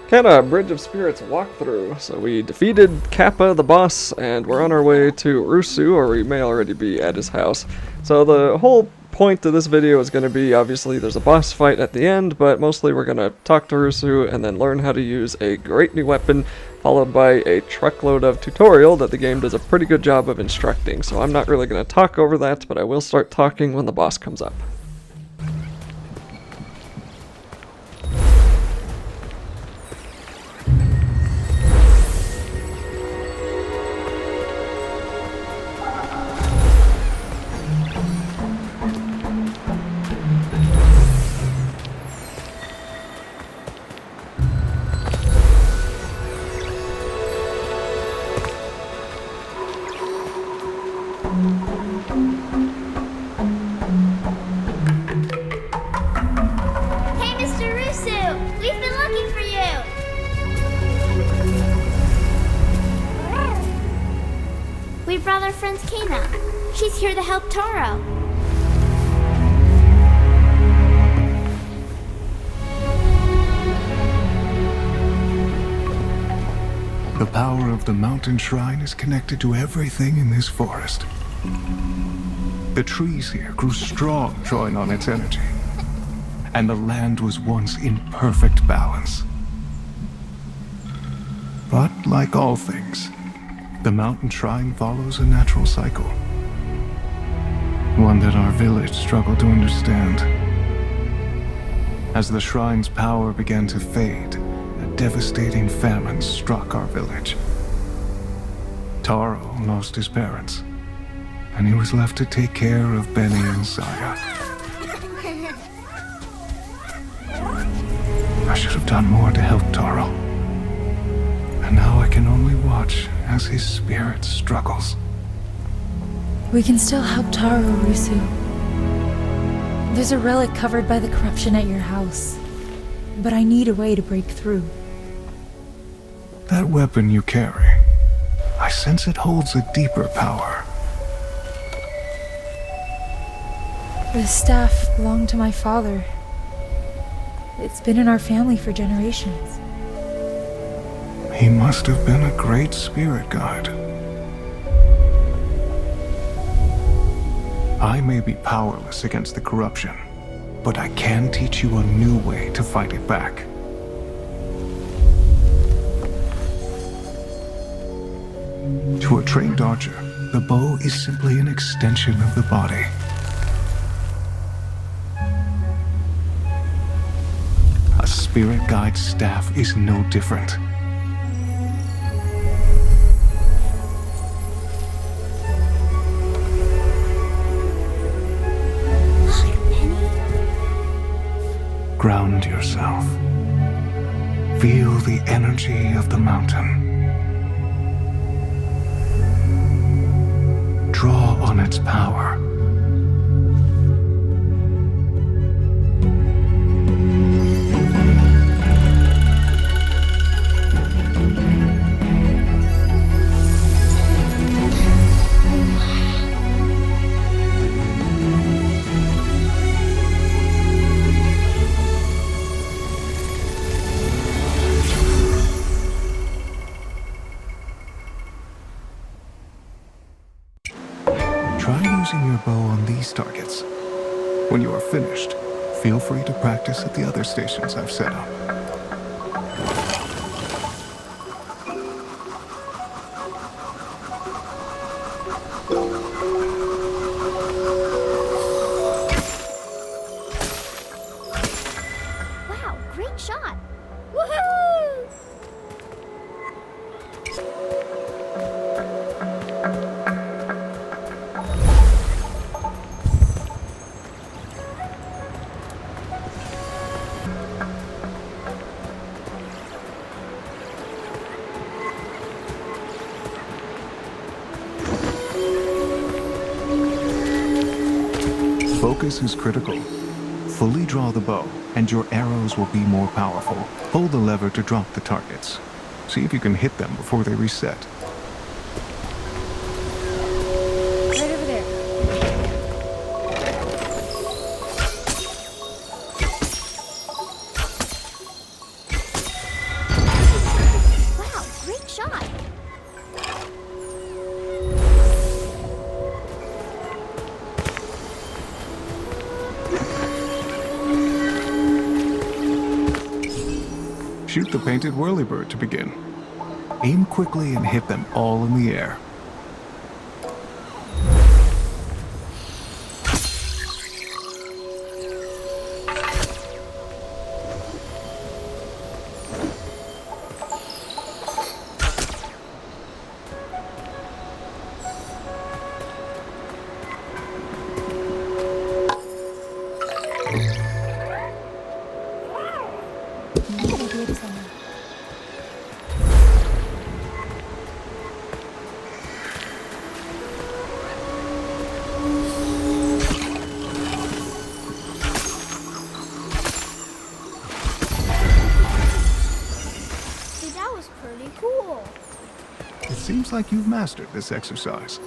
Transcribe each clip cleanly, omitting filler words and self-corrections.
Kinda Bridge of Spirits walkthrough. So we defeated Kappa the boss, and we're on our way to Rusu, or we may already be at his house. So the whole point of this video is going to be, obviously there's a boss fight at the end, but mostly we're going to talk to Rusu and then learn how to use a great new weapon, followed by a truckload of tutorial that the game does a pretty good job of instructing. So I'm not really going to talk over that, but I will start talking when the boss comes up. We brought our friend Kena. She's here to help Taro. The power of the mountain shrine is connected to everything in this forest. The trees here grew strong, drawing on its energy. And the land was once in perfect balance. But like all things, the mountain shrine follows a natural cycle. One that our village struggled to understand. As the shrine's power began to fade, a devastating famine struck our village. Taro lost his parents, and he was left to take care of Benny and Saya. I should have done more to help Taro. And now I can only watch as his spirit struggles. We can still help Taro, Rusu. There's a relic covered by the corruption at your house, but I need a way to break through. That weapon you carry, I sense it holds a deeper power. The staff belonged to my father. It's been in our family for generations. He must have been a great spirit guide. I may be powerless against the corruption, but I can teach you a new way to fight it back. To a trained archer, the bow is simply an extension of the body. A spirit guide's staff is no different. Ground yourself. Feel the energy of the mountain. Draw on its power. Try using your bow on these targets. When you are finished, feel free to practice at the other stations I've set up. Wow, great shot! Woohoo! Focus is critical. Fully draw the bow, and your arrows will be more powerful. Pull the lever to drop the targets. See if you can hit them before they reset. Right over there. Shoot the painted whirlybird to begin. Aim quickly and hit them all in the air. See, that was pretty cool. It seems like you've mastered this exercise.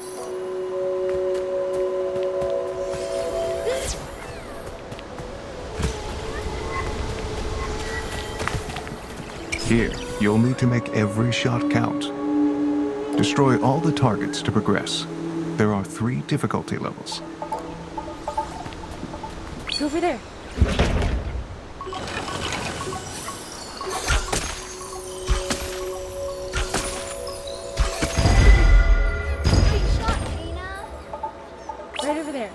Here, you'll need to make every shot count. Destroy all the targets to progress. There are 3 difficulty levels. Go over there. Great shot, Kena. Right over there.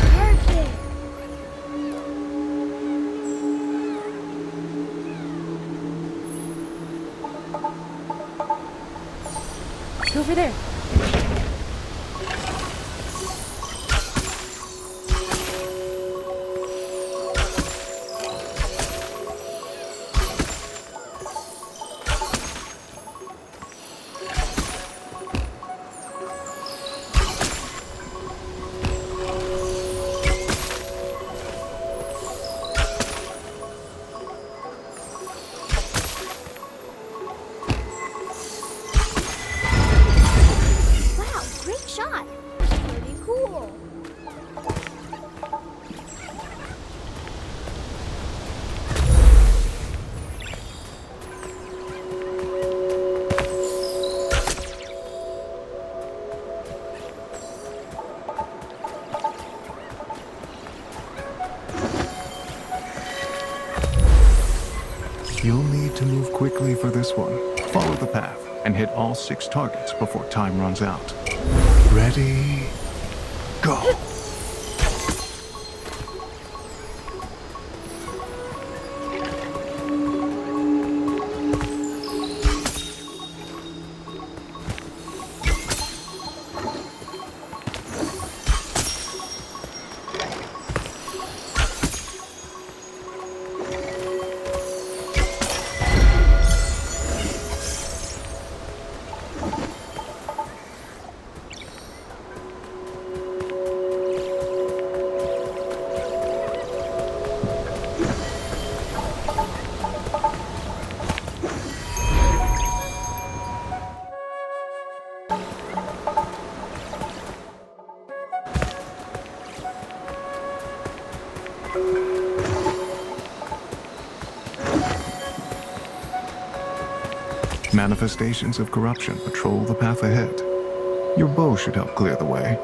Perfect. Go over there. Wow, great shot. Pretty cool. You'll need to move quickly for this one. Follow the path and hit all 6 targets before time runs out. Ready? Go! Manifestations of corruption patrol the path ahead. Your bow should help clear the way.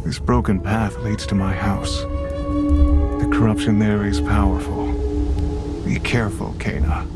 This broken path leads to my house. The corruption there is powerful. Be careful, Kena.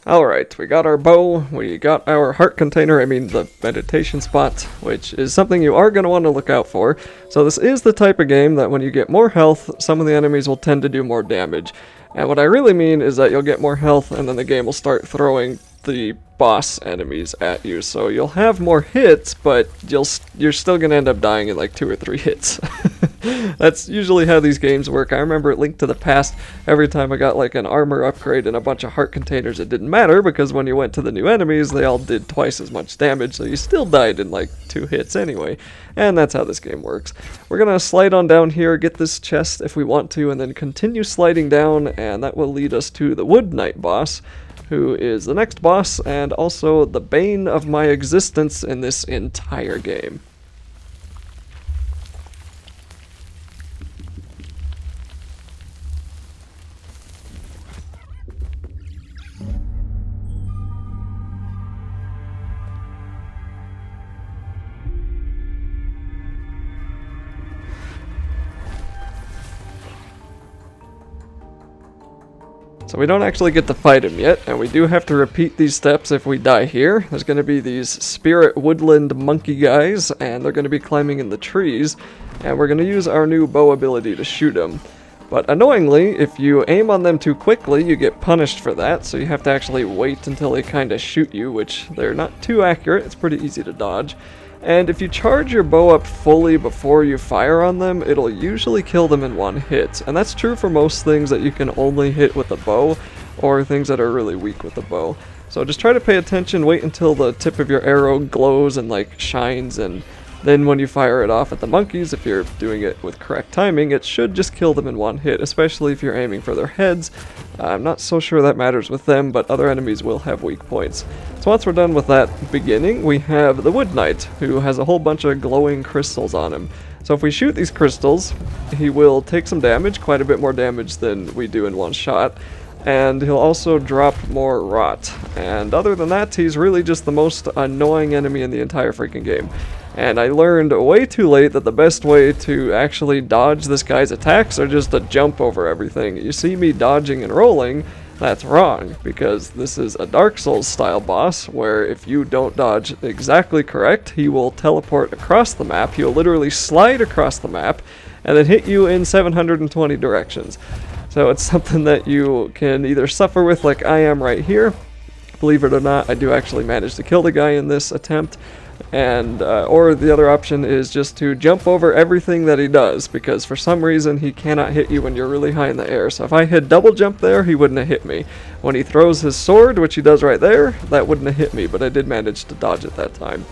Alright, we got our bow, we got our heart container, the meditation spot, which is something you are going to want to look out for. So this is the type of game that when you get more health, some of the enemies will tend to do more damage. And what I really mean is that you'll get more health and then the game will start throwing the boss enemies at you. So you'll have more hits, but you're still going to end up dying in like 2 or 3 hits. That's usually how these games work. I remember at Link to the Past, every time I got like an armor upgrade and a bunch of heart containers, it didn't matter because when you went to the new enemies, they all did twice as much damage, so you still died in like 2 hits anyway. And that's how this game works. We're gonna slide on down here, get this chest if we want to, and then continue sliding down, and that will lead us to the Wood Knight boss, who is the next boss and also the bane of my existence in this entire game. So we don't actually get to fight him yet, and we do have to repeat these steps if we die here. There's going to be these spirit woodland monkey guys, and they're going to be climbing in the trees, and we're going to use our new bow ability to shoot them. But annoyingly, if you aim on them too quickly, you get punished for that, so you have to actually wait until they kind of shoot you, which they're not too accurate. It's pretty easy to dodge. And if you charge your bow up fully before you fire on them, it'll usually kill them in 1 hit. And that's true for most things that you can only hit with a bow, or things that are really weak with a bow. So just try to pay attention, wait until the tip of your arrow glows and like shines, and then when you fire it off at the monkeys, if you're doing it with correct timing, it should just kill them in 1 hit, especially if you're aiming for their heads. I'm not so sure that matters with them, but other enemies will have weak points. So once we're done with that beginning, we have the Wood Knight, who has a whole bunch of glowing crystals on him. So if we shoot these crystals, he will take some damage, quite a bit more damage than we do in 1 shot. And he'll also drop more rot. And other than that, he's really just the most annoying enemy in the entire freaking game. And I learned way too late that the best way to actually dodge this guy's attacks are just to jump over everything. You see me dodging and rolling, that's wrong, because this is a Dark Souls style boss where if you don't dodge exactly correct, he will teleport across the map. He'll literally slide across the map and then hit you in 720 directions. So it's something that you can either suffer with like I am right here. Believe it or not, I do actually manage to kill the guy in this attempt. And or the other option is just to jump over everything that he does, because for some reason he cannot hit you when you're really high in the air. So if I had double jump there, he wouldn't have hit me. When he throws his sword, which he does right there, that wouldn't have hit me, but I did manage to dodge it that time.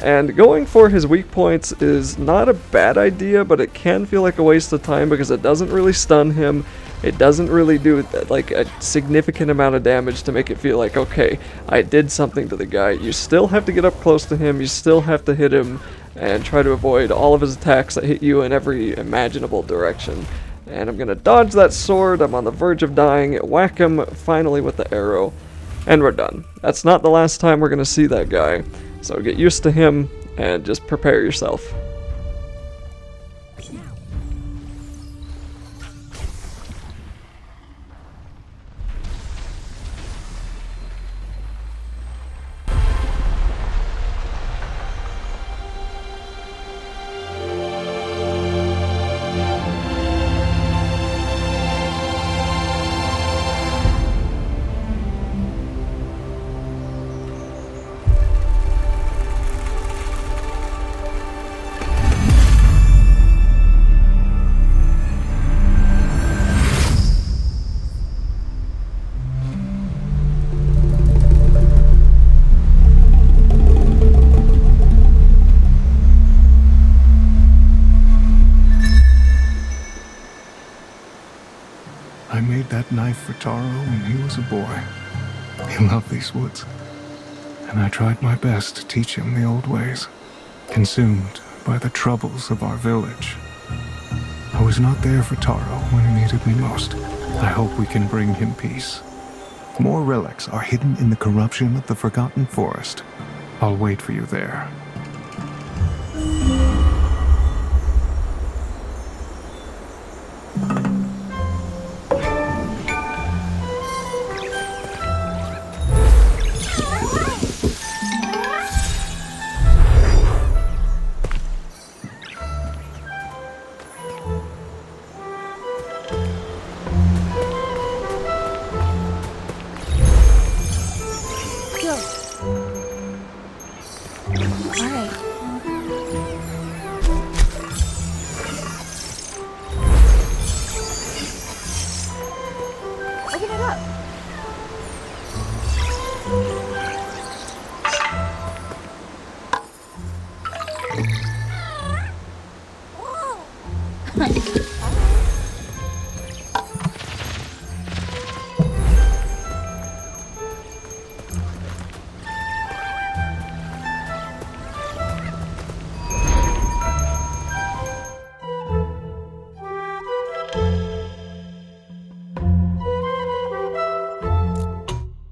And going for his weak points is not a bad idea, but it can feel like a waste of time because it doesn't really stun him. It doesn't really do like a significant amount of damage to make it feel like, okay, I did something to the guy. You still have to get up close to him, you still have to hit him, and try to avoid all of his attacks that hit you in every imaginable direction. And I'm gonna dodge that sword, I'm on the verge of dying, whack him finally with the arrow, and we're done. That's not the last time we're gonna see that guy, so get used to him, and just prepare yourself. that knife for Taro when he was a boy. He loved these woods, and I tried my best to teach him the old ways. Consumed by the troubles of our village, I was not there for Taro when he needed me most. I hope we can bring him peace. More relics are hidden in the corruption of the Forgotten Forest. I'll wait for you there.